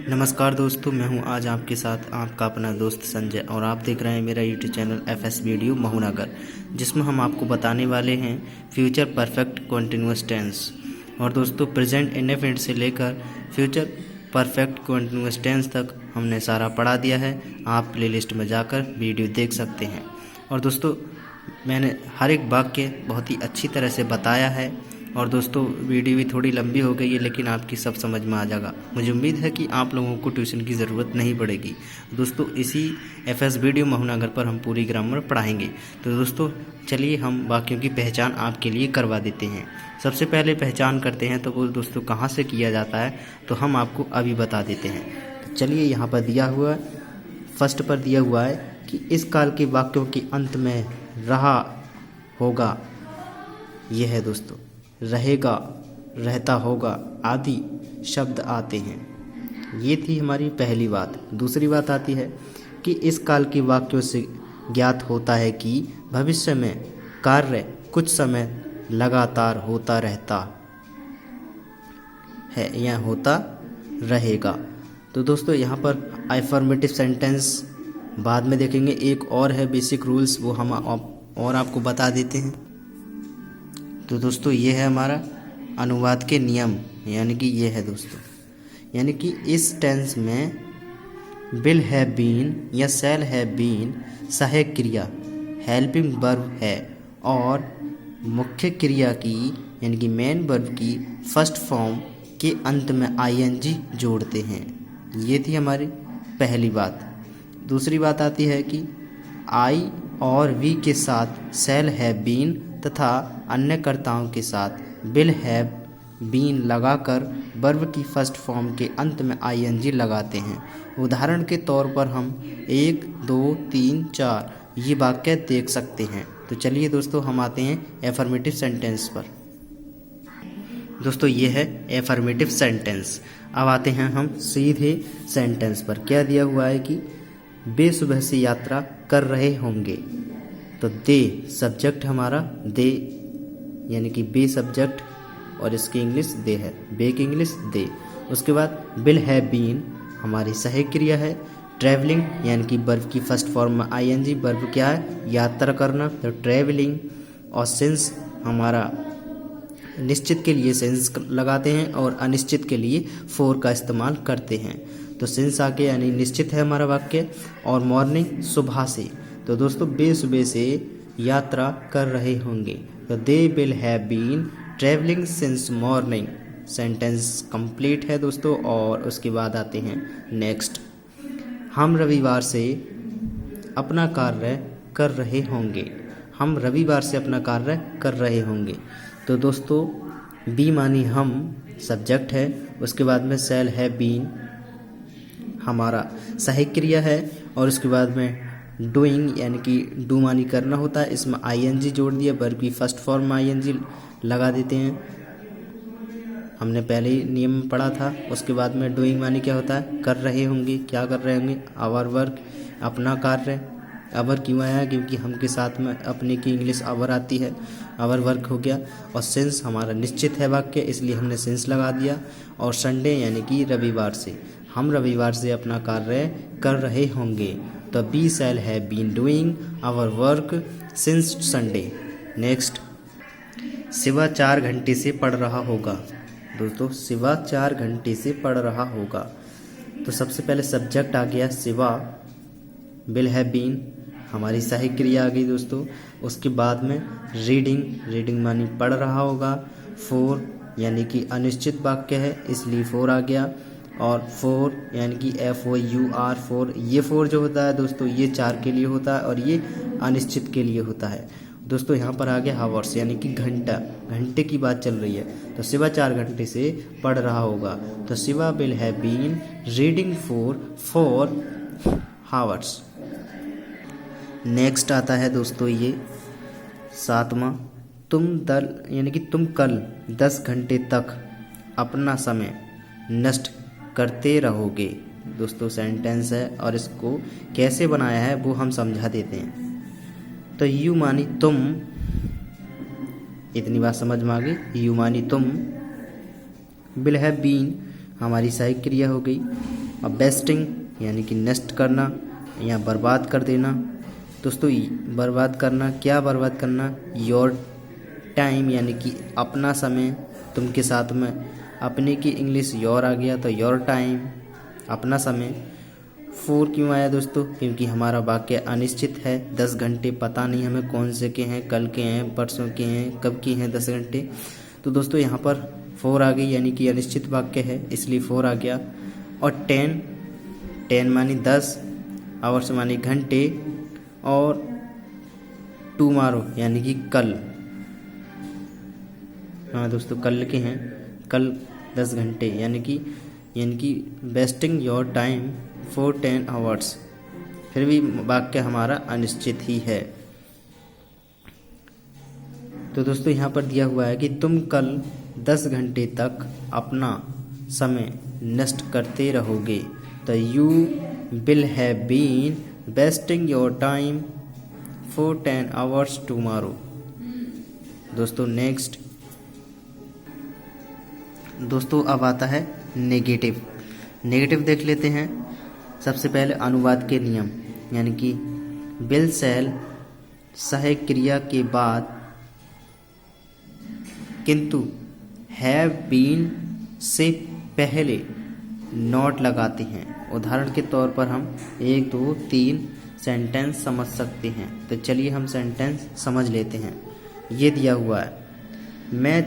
नमस्कार दोस्तों, मैं हूं आज आपके साथ आपका अपना दोस्त संजय और आप देख रहे हैं मेरा यूट्यूब चैनल एफएस वीडियो महूनगर, जिसमें हम आपको बताने वाले हैं फ्यूचर परफेक्ट कंटीन्यूअस टेंस। और दोस्तों, प्रेजेंट इंडेफिनिट से लेकर फ्यूचर परफेक्ट कंटीन्यूअस टेंस तक हमने सारा पढ़ा दिया है। आप प्लेलिस्ट में जाकर वीडियो देख सकते हैं। और दोस्तों, मैंने हर एक वाक्य बहुत ही अच्छी तरह से बताया है। और दोस्तों, वीडियो भी थोड़ी लंबी हो गई है, लेकिन आपकी सब समझ में आ जाएगा। मुझे उम्मीद है कि आप लोगों को ट्यूशन की ज़रूरत नहीं पड़ेगी। दोस्तों, इसी एफएस वीडियो महूनगर पर हम पूरी ग्रामर पढ़ाएंगे। तो दोस्तों, चलिए हम वाक्यों की पहचान आपके लिए करवा देते हैं। सबसे पहले पहचान करते हैं, तो वो दोस्तों कहाँ से किया जाता है, तो हम आपको अभी बता देते हैं। तो चलिए, यहाँ पर दिया हुआ फर्स्ट पर दिया हुआ है कि इस काल के वाक्यों के अंत में रहा होगा। यह है दोस्तों, रहेगा, रहता होगा आदि शब्द आते हैं। ये थी हमारी पहली बात। दूसरी बात आती है कि इस काल के वाक्यों से ज्ञात होता है कि भविष्य में कार्य कुछ समय लगातार होता रहता है या होता रहेगा। तो दोस्तों, यहाँ पर अफर्मेटिव सेंटेंस बाद में देखेंगे। एक और है बेसिक रूल्स, वो हम और आपको बता देते हैं। तो दोस्तों, ये है हमारा अनुवाद के नियम, यानी कि ये है दोस्तों, यानी कि इस टेंस में विल हैव बीन या शैल हैव बीन सहायक क्रिया हेल्पिंग वर्ब है और मुख्य क्रिया की यानी कि मेन वर्ब की फर्स्ट फॉर्म के अंत में आईएनजी जोड़ते हैं। ये थी हमारी पहली बात। दूसरी बात आती है कि आई और वी के साथ शैल हैव बीन तथा अन्य कर्ताओं के साथ विल हैव बीन लगाकर वर्ब की फर्स्ट फॉर्म के अंत में आईएनजी लगाते हैं। उदाहरण के तौर पर हम 1, 2, 3, 4 ये वाक्य देख सकते हैं। तो चलिए दोस्तों, हम आते हैं एफर्मेटिव सेंटेंस पर। दोस्तों, ये है एफर्मेटिव सेंटेंस। अब आते हैं हम सीधे सेंटेंस पर। क्या दिया हुआ है कि वे सुबह से यात्रा कर रहे होंगे। तो दे सब्जेक्ट हमारा, दे यानी कि बे सब्जेक्ट और इसकी इंग्लिश दे है, बे की इंग्लिश दे। उसके बाद विल हैव बीन हमारी सहायक क्रिया है। ट्रैवलिंग यानी कि वर्ब की फर्स्ट फॉर्म में आईएनजी, वर्ब क्या है, यात्रा करना, तो ट्रैवलिंग। और सिंस हमारा निश्चित के लिए सिंस लगाते हैं और अनिश्चित के लिए फोर का इस्तेमाल करते हैं। तो सिंस आके यानी निश्चित है हमारा वाक्य। और मॉर्निंग सुबह से। तो दोस्तों, वे सुबह से यात्रा कर रहे होंगे। तो they will have been travelling since morning. Sentence complete है दोस्तों। और उसके बाद आते हैं नेक्स्ट, हम रविवार से अपना कार्य कर रहे होंगे। हम रविवार से अपना कार्य कर रहे होंगे। तो दोस्तों, बी मानी हम सब्जेक्ट है। उसके बाद में शैल हैव बीन हमारा सहायक क्रिया है। और उसके बाद में डूइंग यानी कि डू मानी करना होता है, इसमें आईएनजी जोड़ दिया, वर्ब की फर्स्ट फॉर्म में आईएनजी लगा देते हैं। हमने पहले ही नियम पढ़ा था। उसके बाद में डूइंग मानी क्या होता है, कर रहे होंगे, क्या कर रहे होंगे, आवर वर्क अपना कार्य। अवर क्यों आया, क्योंकि हम के साथ में अपने की इंग्लिश अवर आती है, अवर वर्क हो गया। और सिंस हमारा निश्चित है वाक्य, इसलिए हमने सिंस लगा दिया। और संडे यानी कि रविवार से, हम रविवार से अपना कार्य कर रहे होंगे। तो we shall have been doing our work since Sunday. Next, Shiva 4 घंटे से पढ़ रहा होगा। दोस्तों, शिवा 4 घंटे से पढ़ रहा होगा। तो सबसे पहले सब्जेक्ट आ गया शिवा, विल हैव बीन हमारी सहायक क्रिया आ गई दोस्तों। उसके बाद में रीडिंग, रीडिंग मानी पढ़ रहा होगा। फोर यानी कि अनिश्चित वाक्य है, इसलिए फोर आ गया। और फोर यानी कि FOUR फोर, ये फोर जो होता है दोस्तों, ये 4 के लिए होता है और ये अनिश्चित के लिए होता है दोस्तों। यहाँ पर आ गया हावर्स यानी कि घंटा, घंटे की बात चल रही है। तो शिवा 4 घंटे से पढ़ रहा होगा। तो Shiva will have been reading for 4 hours. Next आता है दोस्तों ये 7वां, तुम दल यानी कि तुम कल 10 घंटे तक अपना समय नष्ट करते रहोगे। दोस्तों, सेंटेंस है और इसको कैसे बनाया है वो हम समझा देते हैं। तो यू मानी तुम, इतनी बात समझ में आ गई। यू मानी तुम, विल हैव बीन हमारी सहायक क्रिया हो गई। अब वेस्टिंग यानी कि नष्ट करना या बर्बाद कर देना। दोस्तों बर्बाद करना, क्या बर्बाद करना? योर टाइम यानी कि अपना समय, तुम के साथ में अपने की इंग्लिश योर आ गया तो योर टाइम, अपना समय। 4 क्यों आया दोस्तों? क्योंकि हमारा वाक्य अनिश्चित है, 10 घंटे पता नहीं हमें कौन से के हैं, कल के हैं, परसों के हैं, कब के हैं 10 घंटे। तो दोस्तों यहाँ पर 4 आ गई यानी कि अनिश्चित वाक्य है, इसलिए 4 आ गया। और 10 मानी 10, आवर्स मानी घंटे, और टुमारो यानी कि कल। हाँ दोस्तों कल के हैं, कल 10 घंटे यानी कि wasting your time for 10 hours. फिर भी वाक्य हमारा अनिश्चित ही है। तो दोस्तों यहाँ पर दिया हुआ है कि तुम कल 10 घंटे तक अपना समय नष्ट करते रहोगे। तो you will have been wasting your time for 10 hours tomorrow. दोस्तों नेक्स्ट, दोस्तों अब आता है नेगेटिव। नेगेटिव देख लेते हैं। सबसे पहले अनुवाद के नियम, यानी कि विल शैल सहायक क्रिया के बाद किंतु हैव बीन से पहले नॉट लगाते हैं। उदाहरण के तौर पर हम 1 2 3 सेंटेंस समझ सकते हैं। तो चलिए हम सेंटेंस समझ लेते हैं। ये दिया हुआ है, मैं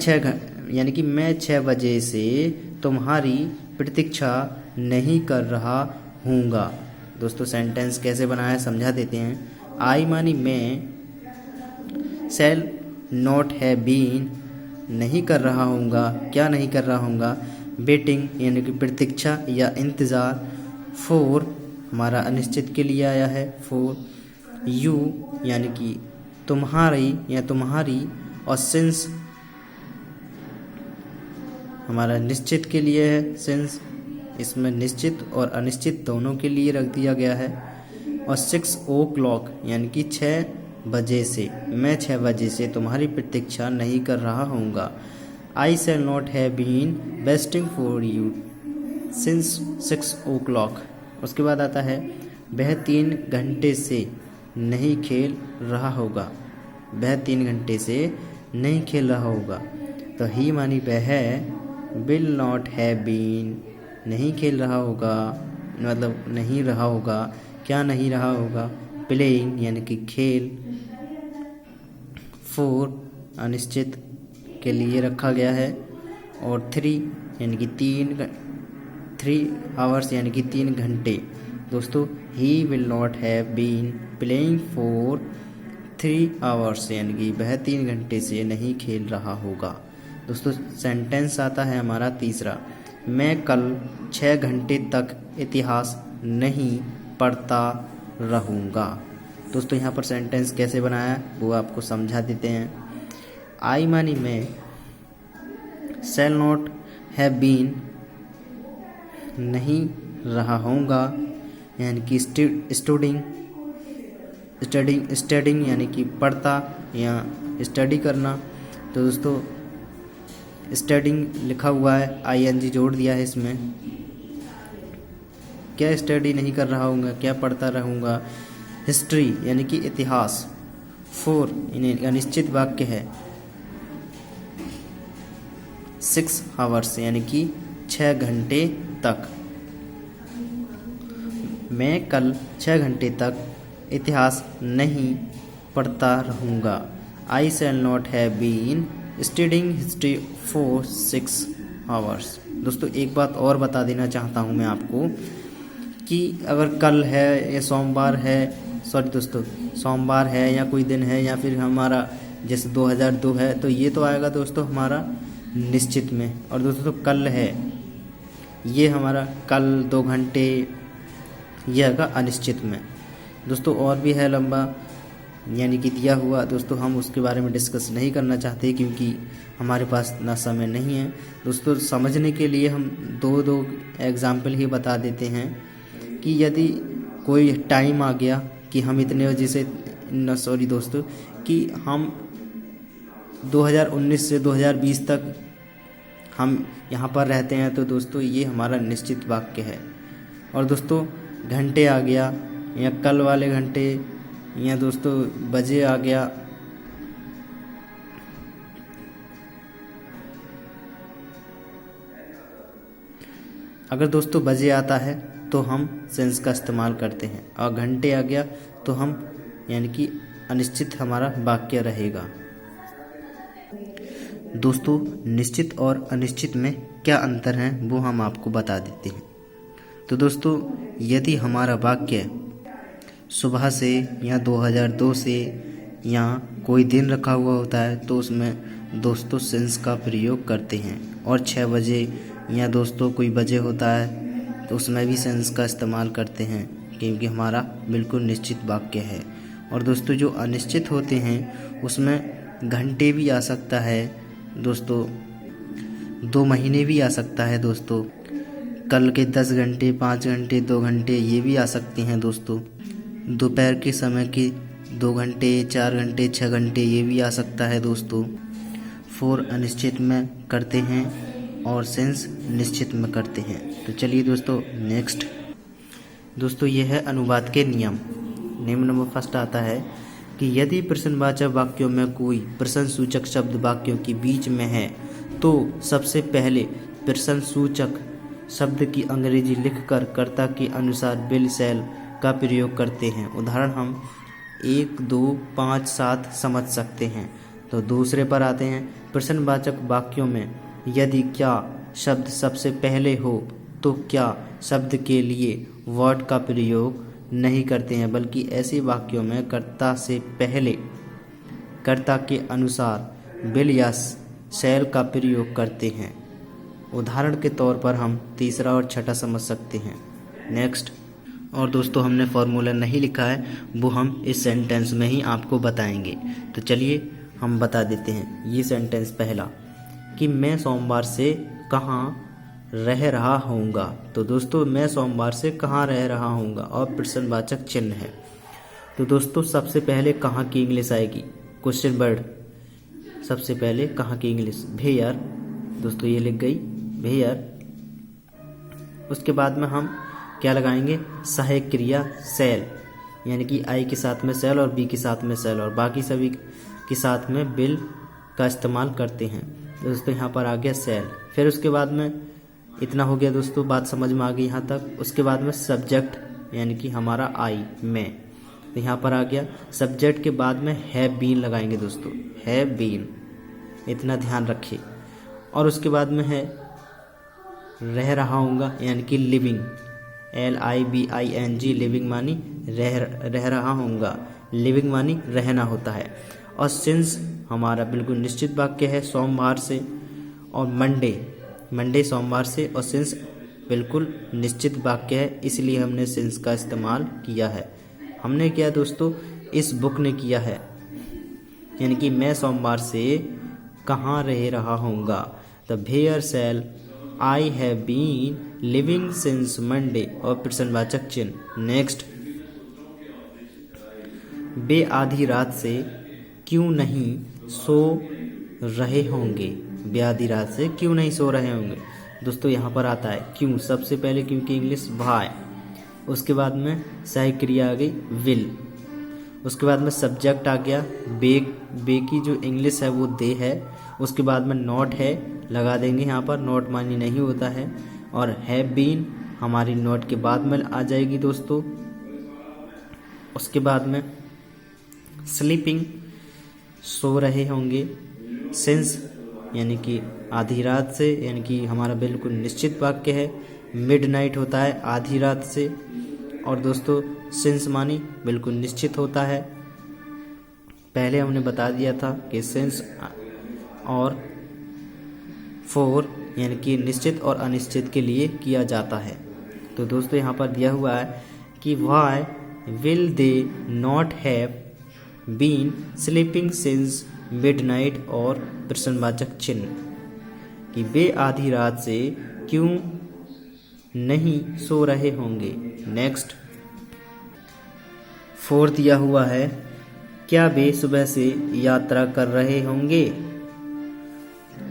6 बजे से तुम्हारी प्रतीक्षा नहीं कर रहा हूँगा। दोस्तों सेंटेंस कैसे बनाया है समझा देते हैं। आई मानी मैं, शैल नॉट हैव बीन नहीं कर रहा हूँगा, क्या नहीं कर रहा हूँगा? वेटिंग यानी कि प्रतीक्षा या इंतज़ार। फॉर हमारा अनिश्चित के लिए आया है, फॉर। यू यानी कि तुम्हारी या तुम्हारी, और सिंस हमारा निश्चित के लिए है, सिंस। इसमें निश्चित और अनिश्चित दोनों के लिए रख दिया गया है। और 6 o'clock यानी कि 6 बजे से, मैं 6 बजे से तुम्हारी प्रतीक्षा नहीं कर रहा हूँगा। I shall not have been wasting for you since 6 o'clock। उसके बाद आता है वह 3 घंटे से नहीं खेल रहा होगा। वह 3 घंटे से नहीं खेल रहा होगा। तो ही मानी वह विल नॉट हैव बीन नहीं खेल रहा होगा, मतलब नहीं रहा होगा, क्या नहीं रहा होगा? प्लेइंग यानी कि खेल। फॉर अनिश्चित के लिए रखा गया है। और 3 यानी कि 3 आवर्स यानी कि 3 घंटे। दोस्तों he will not have been playing for 3 hours यानी कि वह 3 घंटे से नहीं खेल रहा होगा। दोस्तों सेंटेंस आता है हमारा तीसरा, मैं कल 6 घंटे तक इतिहास नहीं पढ़ता रहूँगा। दोस्तों यहाँ पर सेंटेंस कैसे बनाया है वो आपको समझा देते हैं। आई मानी मैं, शैल नॉट हैव बीन नहीं रहा होऊंगा यानी कि स्टडिंग यानी कि पढ़ता या स्टडी करना। तो दोस्तों स्टडिंग लिखा हुआ है, ING जोड़ दिया है इसमें। क्या स्टडी नहीं कर रहा हूँगा, क्या पढ़ता रहूँगा? हिस्ट्री यानी कि इतिहास। 4 अनिश्चित वाक्य है। 6 आवर्स यानी कि 6 घंटे तक। मैं कल 6 घंटे तक इतिहास नहीं पढ़ता रहूँगा। I shall not have been studying history for 6 hours. दोस्तों एक बात और बता देना चाहता हूँ मैं आपको कि अगर कल है या सोमवार है, सोमवार है या कोई दिन है या फिर हमारा जैसे 2002 है, तो ये तो आएगा दोस्तों हमारा निश्चित में। और दोस्तों कल है, ये हमारा कल 2 घंटे, ये आएगा अनिश्चित में। दोस्तों और भी है लंबा यानी कि दिया हुआ, दोस्तों हम उसके बारे में डिस्कस नहीं करना चाहते क्योंकि हमारे पास ना समय नहीं है। दोस्तों समझने के लिए हम दो एग्जाम्पल ही बता देते हैं कि यदि कोई टाइम आ गया कि हम इतने बजे से दोस्तों कि हम 2019 से 2020 तक हम यहाँ पर रहते हैं, तो दोस्तों ये हमारा निश्चित वाक्य है। और दोस्तों घंटे आ गया, या कल वाले घंटे, या दोस्तों बजे आ गया। अगर दोस्तों बजे आता है तो हम सेंस का इस्तेमाल करते हैं, और घंटे आ गया तो हम यानी कि अनिश्चित हमारा वाक्य रहेगा। दोस्तों निश्चित और अनिश्चित में क्या अंतर है वो हम आपको बता देते हैं। तो दोस्तों यदि हमारा वाक्य सुबह से या 2002 से या कोई दिन रखा हुआ होता है तो उसमें दोस्तों सेंस का प्रयोग करते हैं, और 6 बजे या दोस्तों कोई बजे होता है तो उसमें भी सेंस का इस्तेमाल करते हैं, क्योंकि हमारा बिल्कुल निश्चित वाक्य है। और दोस्तों जो अनिश्चित होते हैं उसमें घंटे भी आ सकता है दोस्तों, 2 महीने भी आ सकता है दोस्तों, कल के 10 घंटे, 5 घंटे, 2 घंटे ये भी आ सकते हैं दोस्तों, दोपहर के समय के 2 घंटे, 4 घंटे, 6 घंटे ये भी आ सकता है दोस्तों। 4 अनिश्चित में करते हैं और सेंस निश्चित में करते हैं। तो चलिए दोस्तों नेक्स्ट दोस्तों ये है अनुवाद के नियम। नियम नंबर फर्स्ट आता है कि यदि प्रश्नवाचक वाक्यों में कोई प्रश्नसूचक शब्द वाक्यों के बीच में है तो सबसे पहले प्रश्नसूचक शब्द की अंग्रेजी लिखकर कर्ता के अनुसार विल शैल का प्रयोग करते हैं। उदाहरण हम 1, 2, 5, 7 समझ सकते हैं। तो दूसरे पर आते हैं, प्रश्नवाचक वाक्यों में यदि क्या शब्द सबसे पहले हो तो क्या शब्द के लिए वर्ड का प्रयोग नहीं करते हैं, बल्कि ऐसे वाक्यों में कर्ता से पहले कर्ता के अनुसार विल या शैल का प्रयोग करते हैं। उदाहरण के तौर पर हम तीसरा और छठा समझ सकते हैं। नेक्स्ट, और दोस्तों हमने फॉर्मूला नहीं लिखा है, वो हम इस सेंटेंस में ही आपको बताएंगे। तो चलिए हम बता देते हैं। ये सेंटेंस पहला कि मैं सोमवार से कहाँ रह रहा हूँगा। तो दोस्तों मैं सोमवार से कहाँ रह रहा हूँगा और प्रश्नवाचक चिन्ह है। तो दोस्तों सबसे पहले कहाँ की इंग्लिश आएगी, क्वेश्चन वर्ड। सबसे पहले कहाँ की इंग्लिश, वेयर। दोस्तों ये लिख गई वेयर। उसके बाद में हम क्या लगाएंगे, सहायक क्रिया शैल, यानी कि आई के साथ में शैल और बी के साथ में शैल और बाकी सभी के साथ में विल का इस्तेमाल करते हैं। दोस्तों यहाँ पर आ गया शैल। फिर उसके बाद में इतना हो गया दोस्तों, बात समझ में आ गई यहाँ तक। उसके बाद में सब्जेक्ट यानी कि हमारा आई मैं, तो यहाँ पर आ गया। सब्जेक्ट के बाद में हैव बीन लगाएंगे दोस्तों, हैव बीन, इतना ध्यान रखिए। और उसके बाद में है रह रहा हूँगा यानी कि लिविंग, LIVING, लिविंग मानी रह रहा हूँगा, लिविंग मानी रहना होता है। और सिंस हमारा बिल्कुल निश्चित वाक्य है सोमवार से, और मंडे सोमवार से, और सिंस बिल्कुल निश्चित वाक्य है, इसलिए हमने सिंस का इस्तेमाल किया है। हमने किया दोस्तों, इस बुक ने किया है, यानी कि मैं सोमवार से कहाँ रह रहा हूँगा। The where shall I have been living since Monday, और प्रश्नवाचक चिन्ह। नेक्स्ट, वे आधी रात से क्यों नहीं सो रहे होंगे। वे आधी रात से क्यों नहीं सो रहे होंगे। दोस्तों यहाँ पर आता है क्यों, सबसे पहले क्यों की इंग्लिश व्हाई, उसके बाद में सहायक क्रिया आ गई विल, उसके बाद में सब्जेक्ट आ गया बे की जो इंग्लिश है वो दे है, उसके बाद में नॉट है लगा देंगे, यहाँ पर नॉट मानी नहीं होता है। और हैव बीन हमारी नॉट के बाद में आ जाएगी दोस्तों। उसके बाद में स्लीपिंग सो रहे होंगे, सिंस यानी कि आधी रात से, यानी कि हमारा बिल्कुल निश्चित वाक्य है। मिडनाइट होता है आधी रात से, और दोस्तों सिंस मानी बिल्कुल निश्चित होता है। पहले हमने बता दिया था कि सिंस और फॉर यानी कि निश्चित और अनिश्चित के लिए किया जाता है। तो दोस्तों यहाँ पर दिया हुआ है कि why will they not have been sleeping since midnight, और प्रश्नवाचक चिन्ह कि वे आधी रात से क्यों नहीं सो रहे होंगे। नेक्स्ट, 4 दिया हुआ है, क्या वे सुबह से यात्रा कर रहे होंगे।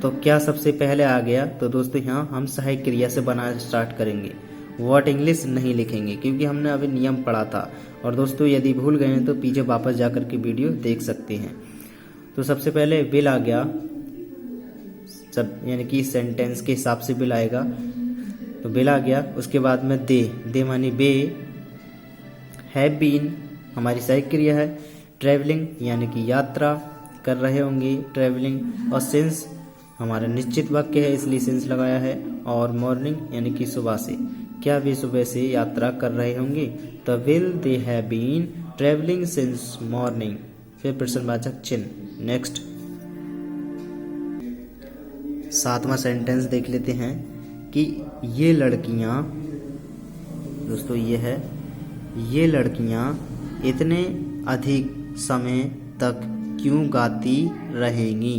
तो क्या सबसे पहले आ गया, तो दोस्तों यहाँ हम सहायक क्रिया से बनाना स्टार्ट करेंगे। वर्ड इंग्लिश नहीं लिखेंगे, क्योंकि हमने अभी नियम पढ़ा था। और दोस्तों यदि भूल गए हैं तो पीछे वापस जाकर के वीडियो देख सकते हैं। तो सबसे पहले विल आ गया, सब यानी कि सेंटेंस के हिसाब से विल आएगा, तो विल आ गया। उसके बाद में दे मानी बे, हैव बीन हमारी सहायक क्रिया है, ट्रैवलिंग यानी कि यात्रा कर रहे होंगे, ट्रैवलिंग, और सिंस हमारा निश्चित वाक्य है इसलिए सिंस लगाया है, और मॉर्निंग यानी कि सुबह से, क्या वे सुबह से यात्रा कर रहे होंगे, तो will they have been travelling since morning, फिर प्रश्नवाचक चिन्ह। नेक्स्ट 7वां सेंटेंस देख लेते हैं कि ये लड़कियां, दोस्तों ये है, ये लड़कियां इतने अधिक समय तक क्यों गाती रहेंगी,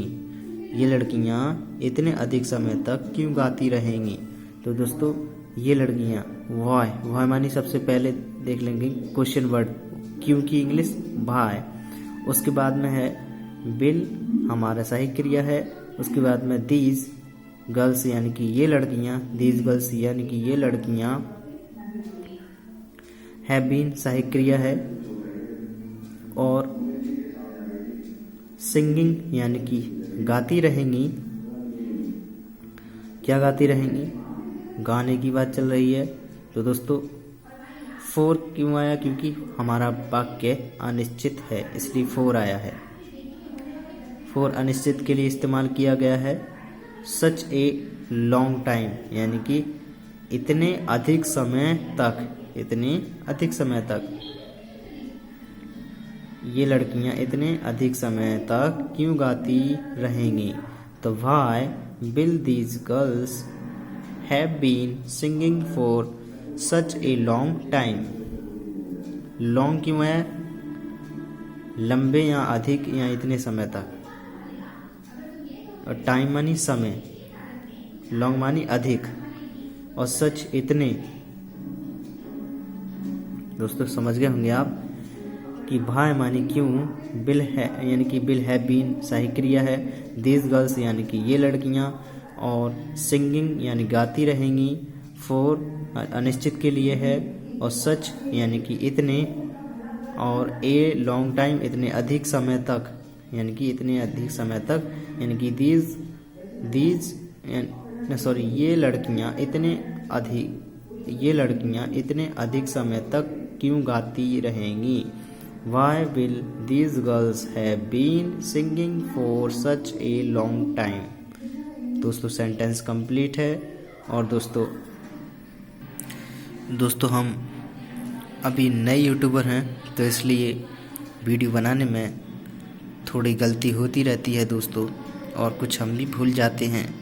ये लड़कियां इतने अधिक समय तक क्यों गाती रहेंगी। तो दोस्तों ये लड़कियां, वाई मानी सबसे पहले देख लेंगे क्वेश्चन वर्ड, क्योंकि इंग्लिश वाई। उसके बाद में है विल हमारा सहायक क्रिया है। उसके बाद में दीज गर्ल्स यानी कि ये लड़कियां, दीज गर्ल्स यानी कि ये लड़कियां, हैव बीन सहायक क्रिया है, और सिंगिंग यानी कि गाती रहेंगी, क्या गाती रहेंगी, गाने की बात चल रही है। तो दोस्तों फोर क्यों आया, क्योंकि हमारा वाक्य अनिश्चित है इसलिए फोर आया है। फोर अनिश्चित के लिए इस्तेमाल किया गया है। सच ए लॉन्ग टाइम यानी कि इतने अधिक समय तक, इतने अधिक समय तक, ये लड़कियां इतने अधिक समय तक क्यों गाती रहेंगी। तो why will these girls have been singing for such a long time. Long क्यों है, लंबे या अधिक या इतने समय तक, और टाइम मानी समय, लॉन्ग मानी अधिक, और सच इतने। दोस्तों समझ गए होंगे आप कि भाई मानी क्यों, बिल है यानी कि बिल हैव बीन सहायक क्रिया है, दीज गर्ल्स यानी कि ये लड़कियां, और सिंगिंग यानी गाती रहेंगी, फॉर अनिश्चित के लिए है, और सच यानी कि इतने, और ए लॉन्ग टाइम इतने अधिक समय तक यानी कि इतने अधिक समय तक, यानी कि ये लड़कियां इतने अधिक समय तक क्यों गाती रहेंगी। Why will these girls have been singing for such a long time। दोस्तों सेंटेंस कंप्लीट है। और दोस्तों हम अभी नए यूट्यूबर हैं तो इसलिए वीडियो बनाने में थोड़ी गलती होती रहती है दोस्तों, और कुछ हम भी भूल जाते हैं।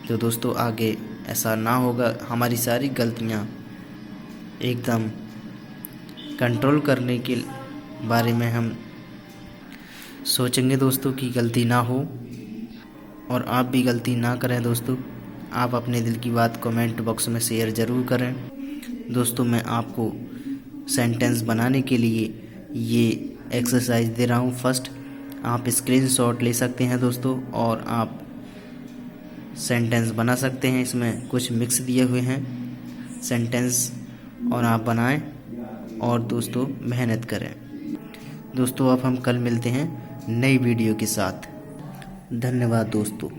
तो दोस्तों आगे ऐसा ना होगा, हमारी सारी गलतियां एकदम कंट्रोल करने के बारे में हम सोचेंगे दोस्तों कि गलती ना हो, और आप भी गलती ना करें दोस्तों। आप अपने दिल की बात कमेंट बॉक्स में शेयर ज़रूर करें दोस्तों। मैं आपको सेंटेंस बनाने के लिए ये एक्सरसाइज दे रहा हूँ। फर्स्ट आप स्क्रीनशॉट ले सकते हैं दोस्तों, और आप सेंटेंस बना सकते हैं। इसमें कुछ मिक्स दिए हुए हैं सेंटेंस, और आप बनाएं और दोस्तों मेहनत करें दोस्तों। अब हम कल मिलते हैं नई वीडियो के साथ। धन्यवाद दोस्तों।